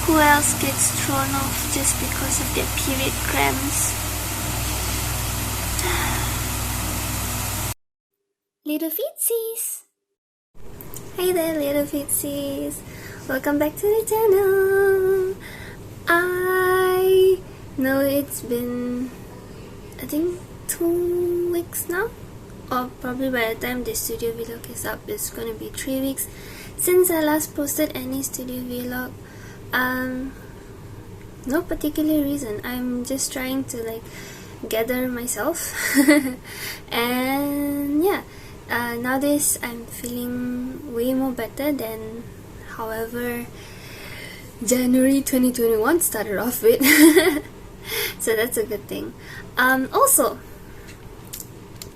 Who else gets thrown off just because of their period cramps? Little Feetsies! Hey there, Little Feetsies! Welcome back to the channel! I know it's been, I think, 2 weeks now, or probably by the time this studio vlog is up, it's gonna be 3 weeks since I last posted any studio vlog. No particular reason. I'm just trying to like gather myself and yeah, nowadays I'm feeling way more better than however January 2021 started off with. So that's a good thing. Also,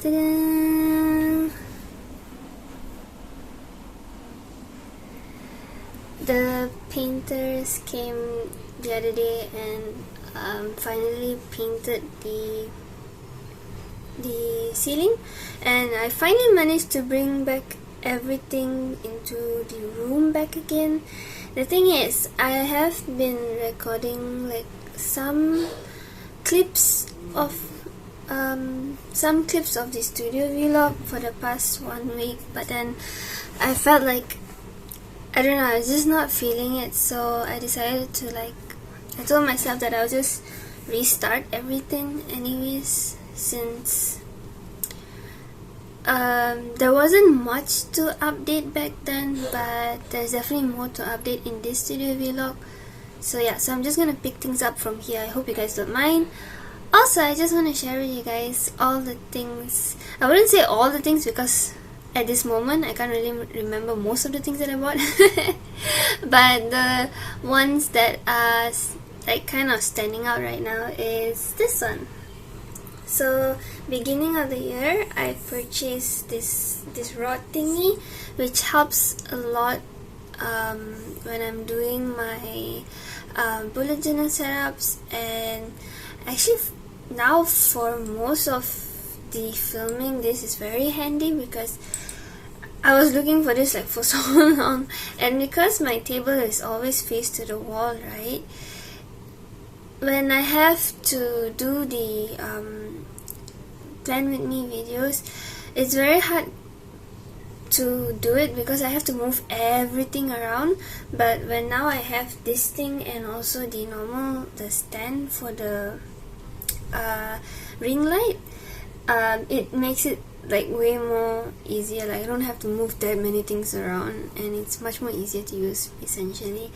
ta-da! The painters came the other day and finally painted the ceiling, and I finally managed to bring back everything into the room back again. The thing is, I have been recording like some clips of the studio vlog for the past 1 week, but then I felt like, I don't know, I was just not feeling it, so I decided to I told myself that I'll just restart everything anyways, since there wasn't much to update back then, but there's definitely more to update in this studio vlog. So yeah, so I'm just gonna pick things up from here. I hope you guys don't mind. Also, I just want to share with you guys all the things. I wouldn't say all the things because at this moment I can't really remember most of the things that I bought. But the ones that are like kind of standing out right now is this one. So beginning of the year, I purchased this rod thingy, which helps a lot when I'm doing my bullet journal setups, and actually now for most of the filming this is very handy because I was looking for this like for so long, and because my table is always faced to the wall, right, when I have to do the plan with me videos, it's very hard to do it because I have to move everything around. But when now I have this thing and also the stand for the ring light, it makes it like way more easier. Like I don't have to move that many things around, and it's much more easier to use essentially.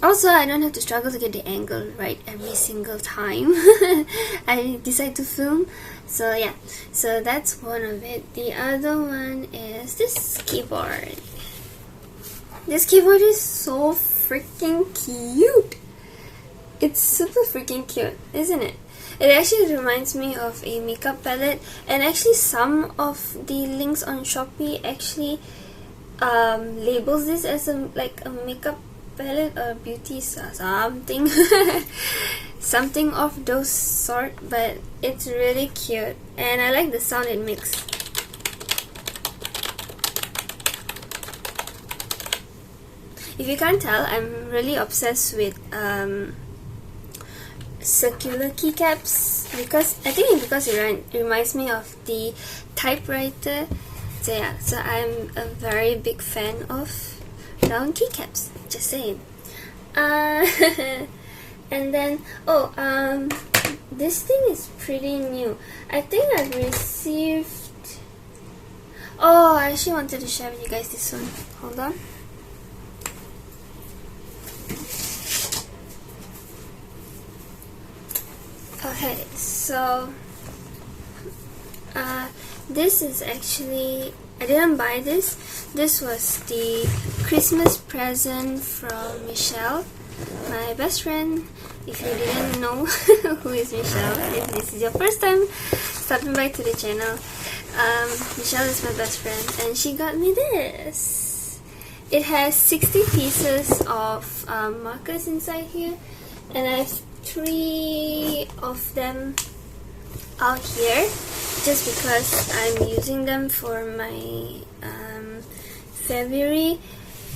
Also, I don't have to struggle to get the angle right every single time I decide to film. So yeah, so that's one of it. The other one is this keyboard. This keyboard is so freaking cute. It's super freaking cute, isn't it? It actually reminds me of a makeup palette, and actually some of the links on Shopee actually labels this as a makeup palette or beauty something something of those sort, but it's really cute and I like the sound it makes. If you can't tell, I'm really obsessed with circular keycaps because I think because it reminds me of the typewriter. So yeah, so I'm a very big fan of round keycaps, just saying. And then this thing is pretty new. I think I've received, I actually wanted to share with you guys this one. Hold on. Okay, so this is actually, I didn't buy this. This was the Christmas present from Michelle, my best friend. If you didn't know who is Michelle, if this is your first time stopping by to the channel, Michelle is my best friend, and she got me this. It has 60 pieces of markers inside here, and I have 3 of them out here just because I'm using them for my February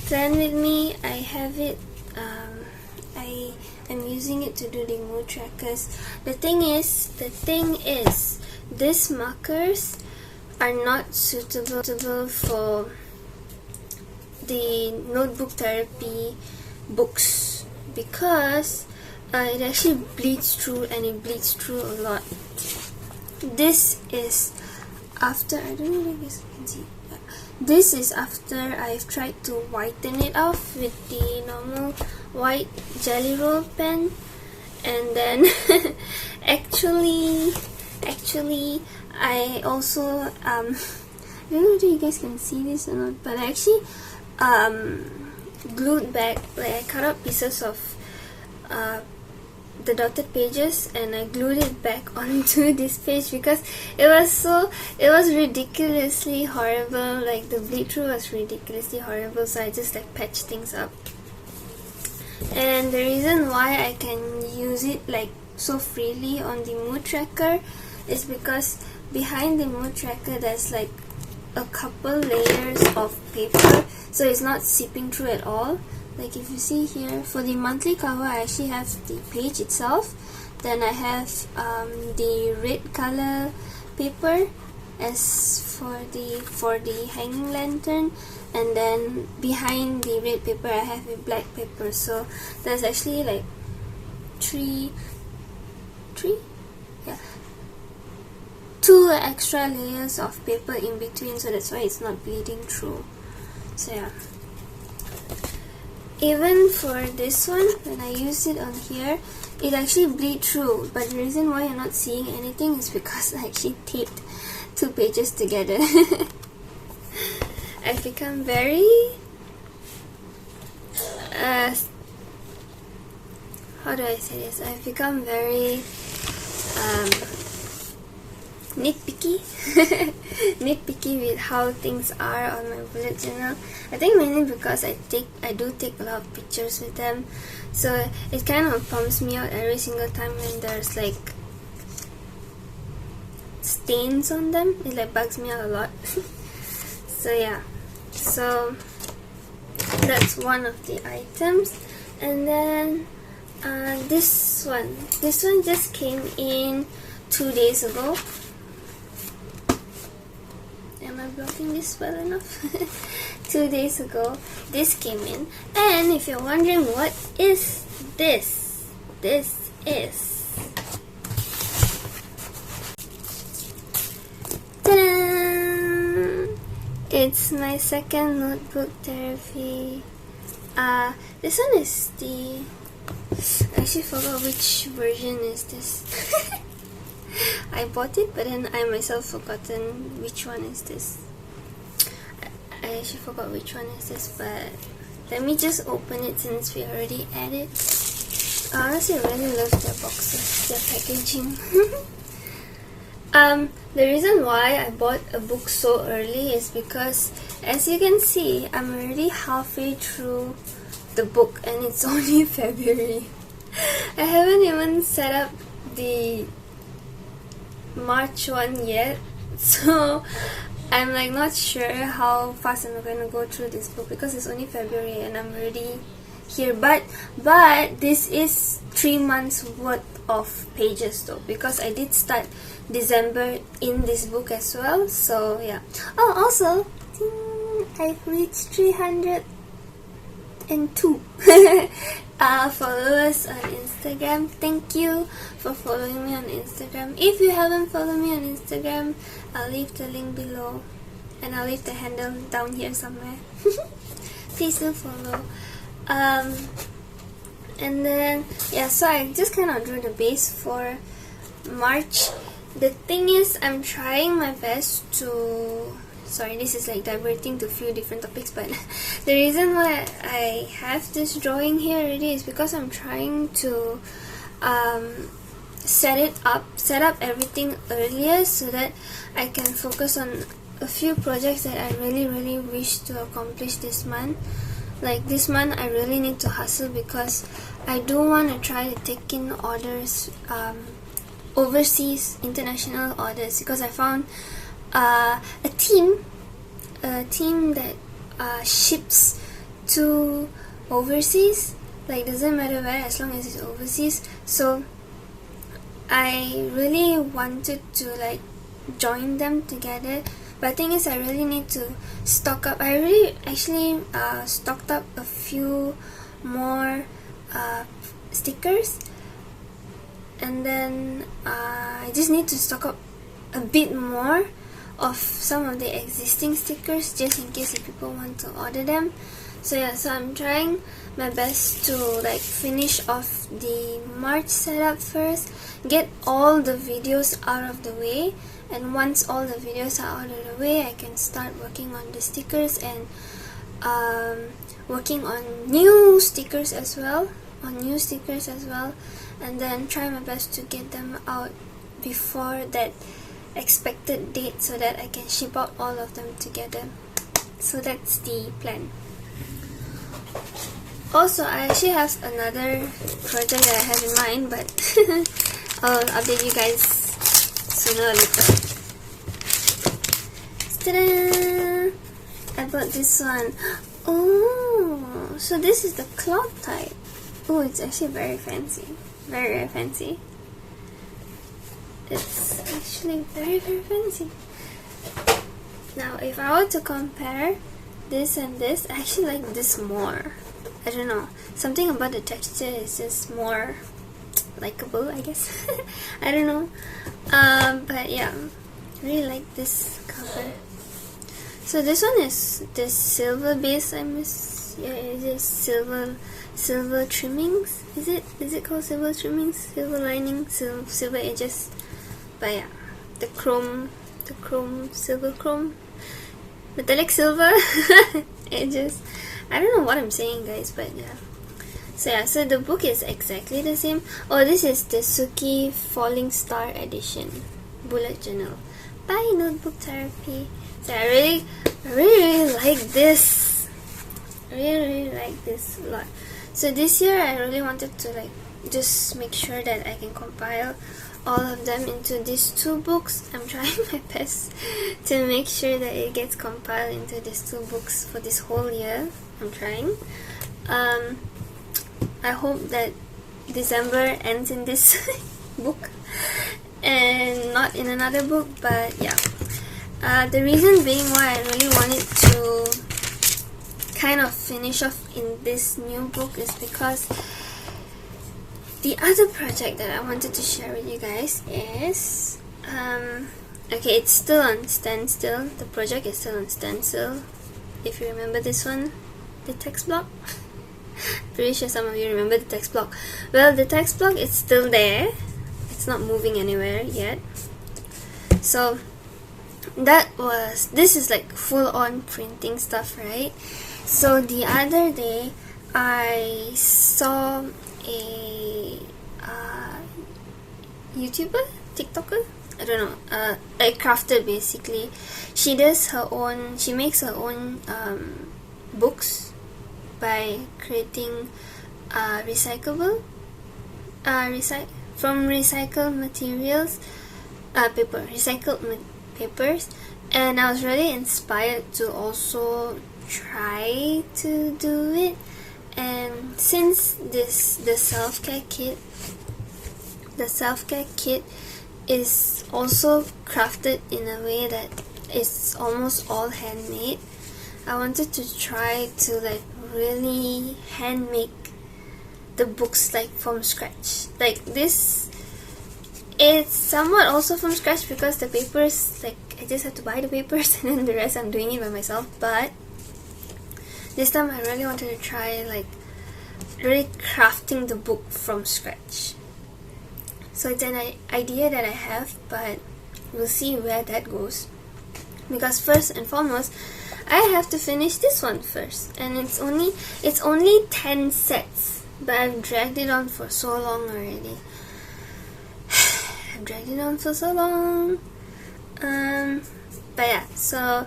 plan with me. I have it I am using it to do the mood trackers. The thing is, these markers are not suitable for the notebook therapy books because it actually bleeds through, and it bleeds through a lot. This is after, I don't know if you guys can see. This is after I've tried to whiten it off with the normal white jelly roll pen, and then actually I also I don't know if you guys can see this or not, but I actually glued back, like I cut out pieces of the dotted pages and I glued it back onto this page because it was ridiculously horrible. Like the bleed through was ridiculously horrible, so I just like patched things up. And the reason why I can use it like so freely on the mood tracker is because behind the mood tracker there's like a couple layers of paper, so it's not seeping through at all. Like if you see here, for the monthly cover I actually have the page itself, then I have the red color paper as for the hanging lantern, and then behind the red paper I have a black paper. So there's actually like two extra layers of paper in between, so that's why it's not bleeding through. So yeah, even for this one, when I use it on here, it actually bleed through, but the reason why you're not seeing anything is because I actually taped two pages together. I've become very how do I say this? I've become very nitpicky nitpicky with how things are on my bullet journal. I think mainly because I do take a lot of pictures with them, so it kind of bums me out every single time when there's like stains on them. It like bugs me out a lot. So yeah, so that's one of the items. And then this one just came in 2 days ago. Am I blocking this well enough? 2 days ago this came in, and if you're wondering what is this is ta-da! It's my second notebook therapy. This one is the, I actually forgot which version is this. I bought it, but then I myself forgotten which one is this. I actually forgot which one is this, but let me just open it since we already at it. Honestly, I really love their boxes, their packaging. The reason why I bought a book so early is because, as you can see, I'm already halfway through the book and it's only February. I haven't even set up the March one yet, so I'm like not sure how fast I'm going to go through this book because it's only February and I'm already here. But this is 3 months worth of pages though, because I did start December in this book as well. So yeah. Oh, also I've reached 302 followers on Instagram. Thank you for following me on Instagram. If you haven't followed me on Instagram, I'll leave the link below and I'll leave the handle down here somewhere. Please do follow. And then yeah, so I just kind of drew the base for March. The thing is, I'm trying my best to, sorry, this is like diverting to a few different topics, but the reason why I have this drawing here already is because I'm trying to set up everything earlier so that I can focus on a few projects that I really wish to accomplish this month. Like this month I really need to hustle because I do want to try to take in orders, overseas international orders, because I found a team that ships to overseas, like doesn't matter where, as long as it's overseas. So I really wanted to like join them together, but the thing is I really need to stock up. I really actually stocked up a few more stickers, and then I just need to stock up a bit more of some of the existing stickers, just in case if people want to order them. So yeah, so I'm trying my best to like finish off the March setup first, get all the videos out of the way, and once all the videos are out of the way, I can start working on the stickers and working on new stickers as well, and then try my best to get them out before that expected date so that I can ship out all of them together. So that's the plan. Also, I actually have another project that I have in mind, but I'll update you guys sooner or later. Ta-da! I bought this one. Oh, so this is the cloth type. Oh, it's actually very fancy. Very, very fancy. It's actually very, very fancy. Now, if I were to compare this and this, I actually like this more. I don't know, something about the texture is just more likable, I guess. I don't know, but yeah, I really like this cover. So this one is the silver base. Yeah, it is silver trimmings. Is it called silver trimmings? Silver lining, silver edges. But yeah, the silver chrome, metallic silver edges. I don't know what I'm saying, guys, but yeah. So yeah, so the book is exactly the same. Oh, this is the Suki Falling Star edition, bullet journal by Notebook Therapy. So I really like this. I really like this a lot. So this year I really wanted to like just make sure that I can compile all of them into these two books. I'm trying my best to make sure that it gets compiled into these two books for this whole year. I'm trying. I hope that December ends in this book and not in another book, but yeah. The reason being why I really wanted to kind of finish off in this new book is because the other project that I wanted to share with you guys is okay, it's still on standstill. The project is still on standstill. If you remember this one, the text block. Pretty sure some of you remember the text block. Well, the text block is still there. It's not moving anywhere yet. So this is like full on printing stuff, right? So the other day I saw a YouTuber, TikToker, I don't know, a crafter basically. She makes her own books by creating from recycled materials, recycled papers, and I was really inspired to also try to do it. And since the self-care kit is also crafted in a way that it's almost all handmade, I wanted to try to like really hand make the books like from scratch. Like this, it's somewhat also from scratch because the papers, like I just have to buy the papers and then the rest I'm doing it by myself. But this time I really wanted to try like really crafting the book from scratch. So it's an idea that I have, but we'll see where that goes. Because first and foremost, I have to finish this one first, and it's only 10 sets, but I've dragged it on for so long already. I've dragged it on for so long. But yeah, so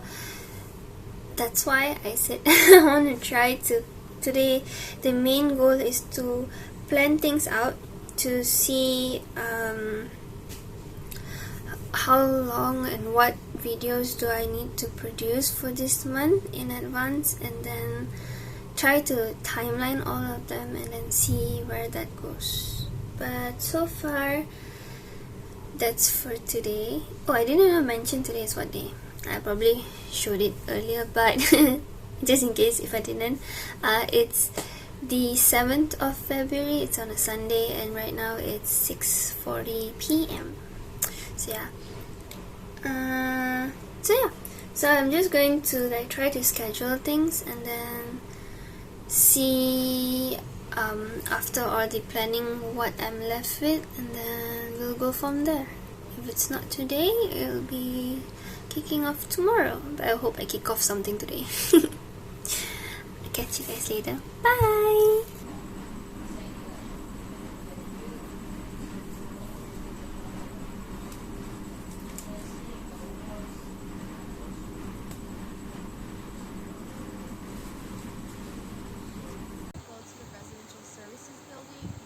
that's why I said I want to try to. Today, the main goal is to plan things out, to see how long and what videos do I need to produce for this month in advance, and then try to timeline all of them and then see where that goes. But so far, that's for today. Oh, I didn't even mention today is what day. I probably showed it earlier, but just in case if I didn't, it's the 7th of February. It's on a Sunday, and right now it's 6:40 p.m. So yeah. So I'm just going to like try to schedule things and then see after all the planning what I'm left with, and then we'll go from there. If it's not today, it'll be kicking off tomorrow, but I hope I kick off something today. I'll catch you guys later. Bye!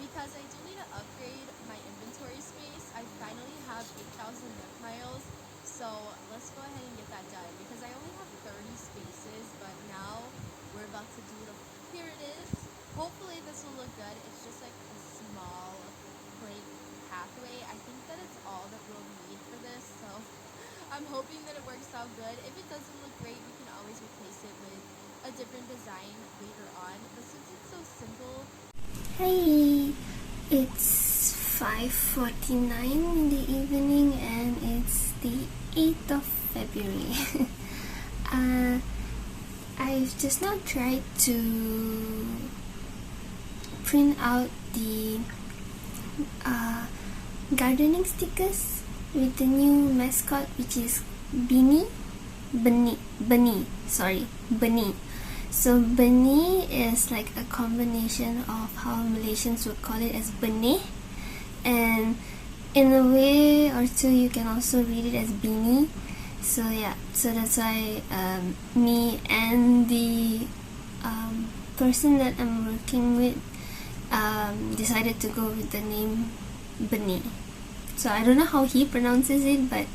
Because I do need to upgrade my inventory space. I finally have 8,000 net miles, so let's go ahead and get that done because I only have 30 spaces, but now we're about to do the, here it is. Hopefully this will look good. It's just like a small plank pathway. I think that it's all that we'll need for this, so I'm hoping that it works out good. If it doesn't look great, we can always replace it with a different design later on, but since it's so simple. Hey, it's 5:49 in the evening and it's the 8th of February. I've just now tried to print out the gardening stickers with the new mascot, which is Bunny. So Bunny is like a combination of how Malaysians would call it as Benih, and in a way or two you can also read it as Beanie. So yeah, so that's why me and the person that I'm working with decided to go with the name Benih. So I don't know how he pronounces it, but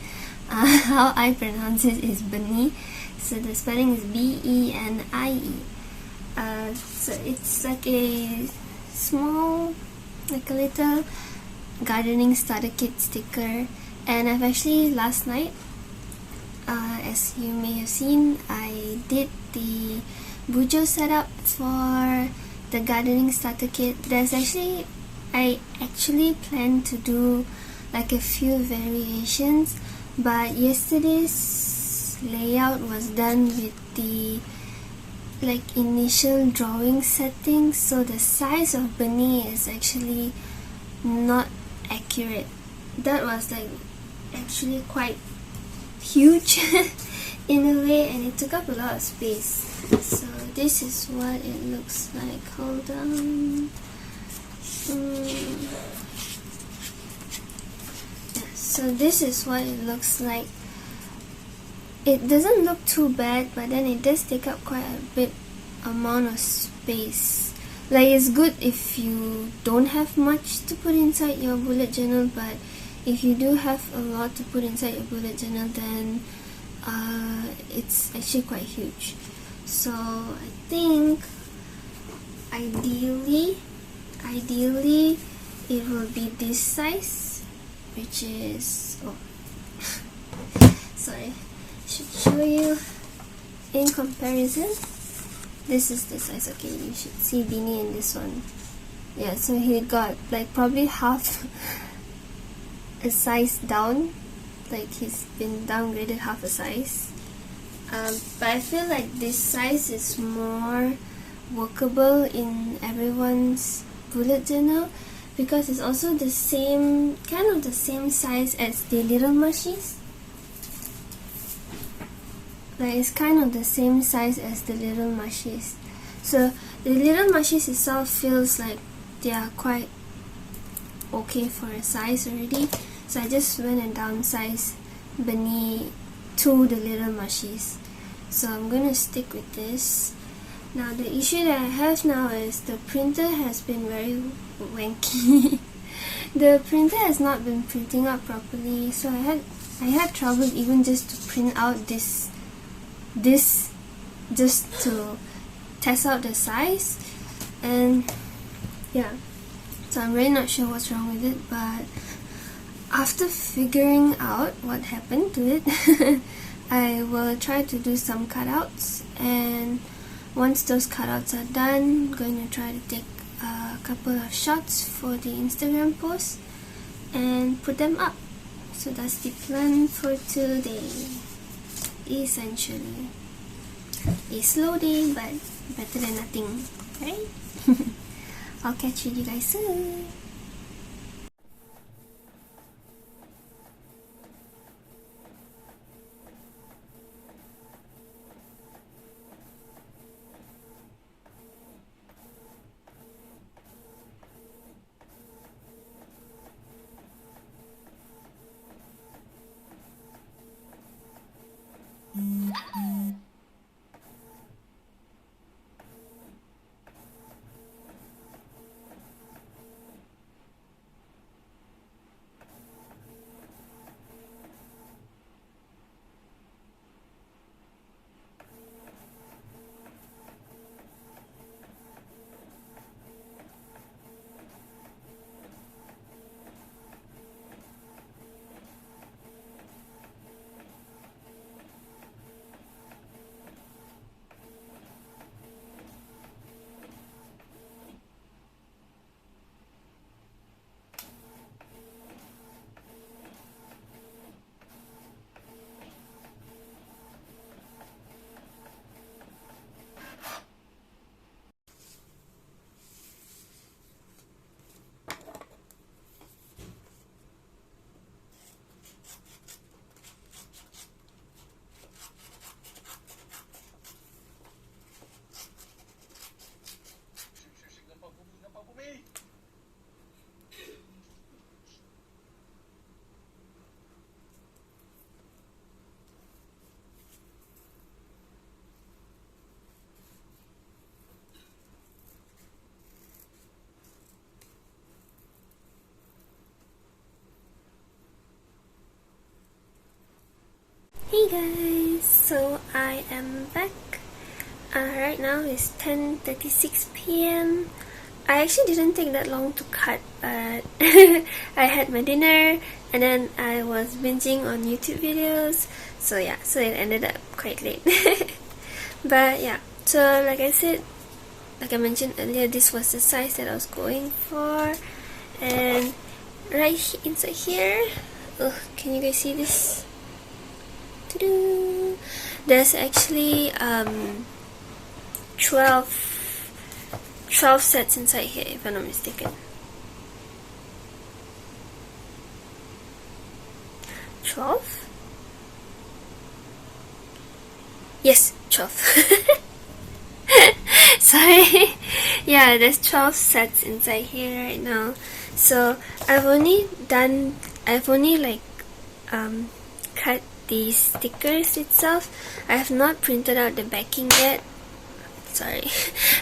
how I pronounce it is Benih. So the spelling is B-E-N-I-E. So it's like a small, like a little gardening starter kit sticker. And I've actually, last night, as you may have seen, I did the bujo setup for the gardening starter kit. I actually planned to do like a few variations, but yesterday's layout was done with the like initial drawing settings, so the size of Bunny is actually not accurate. That was like actually quite huge in a way, and it took up a lot of space. So this is what it looks like. Hold on. So this is what it looks like. It doesn't look too bad, but then it does take up quite a bit amount of space. Like, it's good if you don't have much to put inside your bullet journal, but if you do have a lot to put inside your bullet journal, then it's actually quite huge. So I think ideally it will be this size, which is sorry, should show you in comparison. This is the size. Okay, you should see Beanie in this one. Yeah, so he got like probably half a size down, like he's been downgraded half a size. But I feel like this size is more workable in everyone's bullet journal because it's also the same, kind of the same size as the little mushies. Like, it's kind of the same size as the little mushies. So the little mushies itself feels like they are quite okay for a size already. So I just went and downsized Bunny to the little mushies. So I'm gonna stick with this. Now the issue that I have now is the printer has been very wanky. The printer has not been printing out properly, so I had trouble even just to print out this just to test out the size, and yeah, so I'm really not sure what's wrong with it, but after figuring out what happened to it, I will try to do some cutouts, and once those cutouts are done, I'm going to try to take a couple of shots for the Instagram post and put them up. So that's the plan for today, essentially. A slow day, but better than nothing, right? I'll catch you guys soon. Hey guys, so I am back. Right now it's 10:36 p.m. I actually didn't take that long to cut, but I had my dinner and then I was binging on YouTube videos, so yeah, so it ended up quite late. But yeah, so like I mentioned earlier, this was the size that I was going for, and right inside here, can you guys see this? There's actually 12 sets inside here, if I'm not mistaken. 12? Yes, 12. Sorry. Yeah, there's 12 sets inside here right now. So I've only cut the stickers itself. I have not printed out the backing yet. Sorry,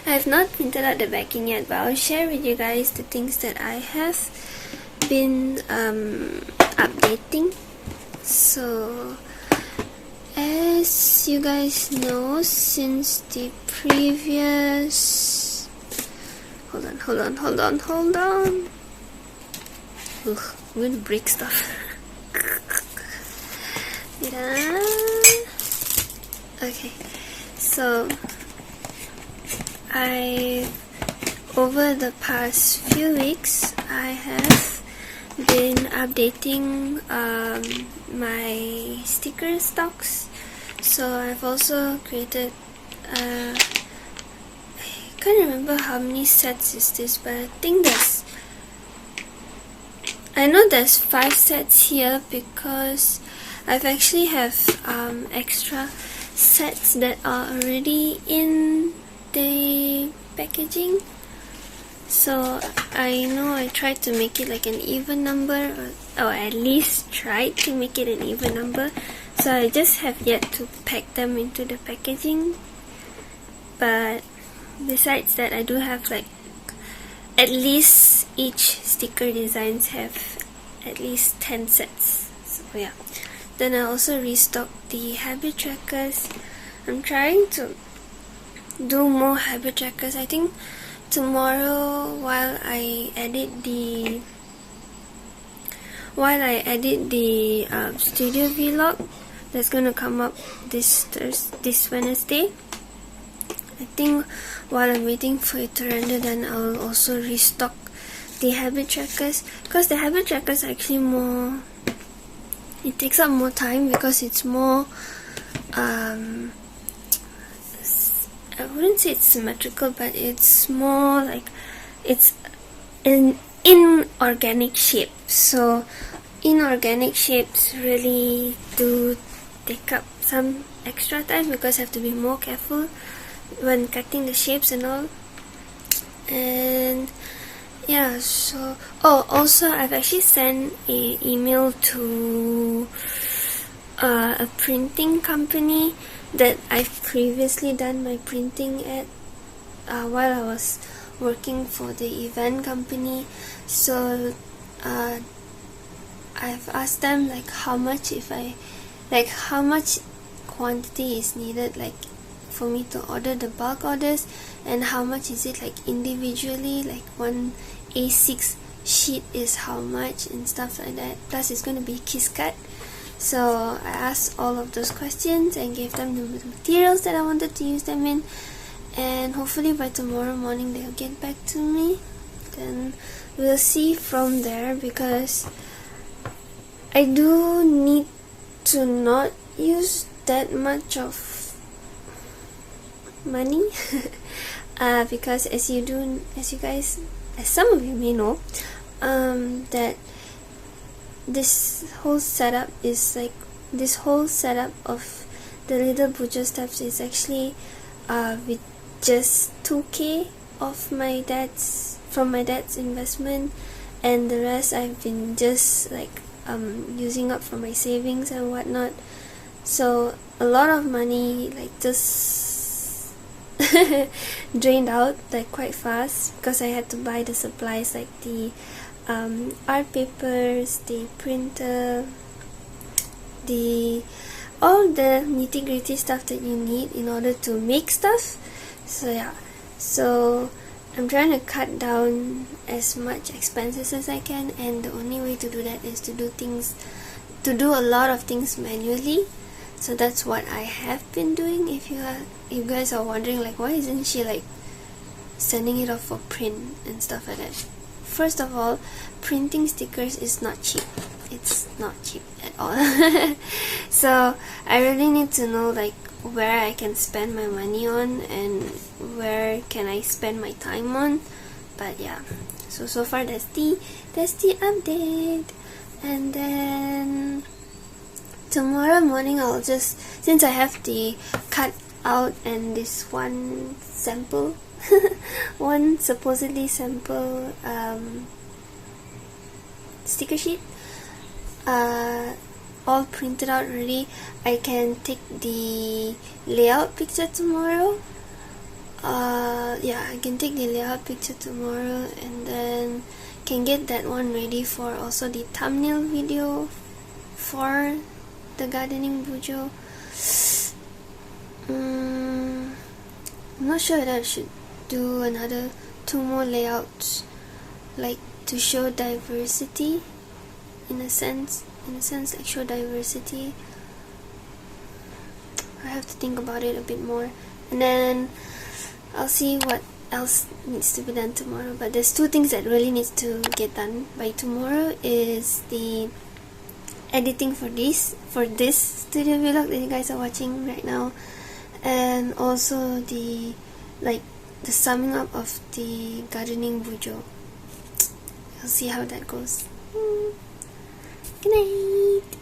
I have not printed out the backing yet, but I'll share with you guys the things that I have been updating. So as you guys know, since the previous hold on. Ugh, I'm gonna break stuff. Okay, so over the past few weeks I have been updating my sticker stocks. So I've also created I can't remember how many sets is this, but I know there's 5 sets here because I've actually have extra sets that are already in the packaging. So I know I tried to make it like an even number, or at least tried to make it an even number. So I just have yet to pack them into the packaging. But besides that, I do have like at least each sticker designs have at least 10 sets. So yeah. Then I also restocked the habit trackers. I'm trying to do more habit trackers. I think tomorrow while I edit the studio vlog that's gonna come up this Wednesday, I think while I'm waiting for it to render, then I'll also restock the habit trackers, because the habit trackers are actually more, it takes up more time because it's more I wouldn't say it's symmetrical, but it's more like it's in inorganic shape. So inorganic shapes really do take up some extra time because I have to be more careful when cutting the shapes and all. And yeah, so also I've actually sent a email to a printing company that I've previously done my printing at while I was working for the event company. So I've asked them like how much quantity is needed, like for me to order the bulk orders, and how much is it like individually, like one A6 sheet is how much and stuff like that, plus it's going to be kiss cut. So I asked all of those questions and gave them the materials that I wanted to use them in, and hopefully by tomorrow morning they'll get back to me. Then we'll see from there, because I do need to not use that much of money because as some of you may know, that this whole setup of the Little Butcher stuff is actually with just 2K of from my dad's investment, and the rest I've been just like using up from my savings and whatnot. So a lot of money like just drained out like quite fast, because I had to buy the supplies like the art papers, the printer, all the nitty-gritty stuff that you need in order to make stuff. So yeah, so I'm trying to cut down as much expenses as I can, and the only way to do that is to do a lot of things manually. So that's what I have been doing. If you guys are wondering like why isn't she like sending it off for print and stuff like that, first of all, printing stickers is not cheap. It's not cheap at all. So I really need to know like where I can spend my money on and where can I spend my time on. But yeah, so far that's the update. And then tomorrow morning I'll just, since I have the cut out and this one sample one supposedly sample sticker sheet all printed out already, I can take the layout picture tomorrow. Yeah, I can take the layout picture tomorrow, and then can get that one ready for also the thumbnail video for the gardening bujo. I'm not sure whether I should do another 2 more layouts, like to show diversity in a sense like show diversity. I have to think about it a bit more, and then I'll see what else needs to be done tomorrow. But there's 2 things that really needs to get done by tomorrow, is the editing for this studio vlog that you guys are watching right now, and also the summing up of the gardening bujo. I'll see how that goes. Good night.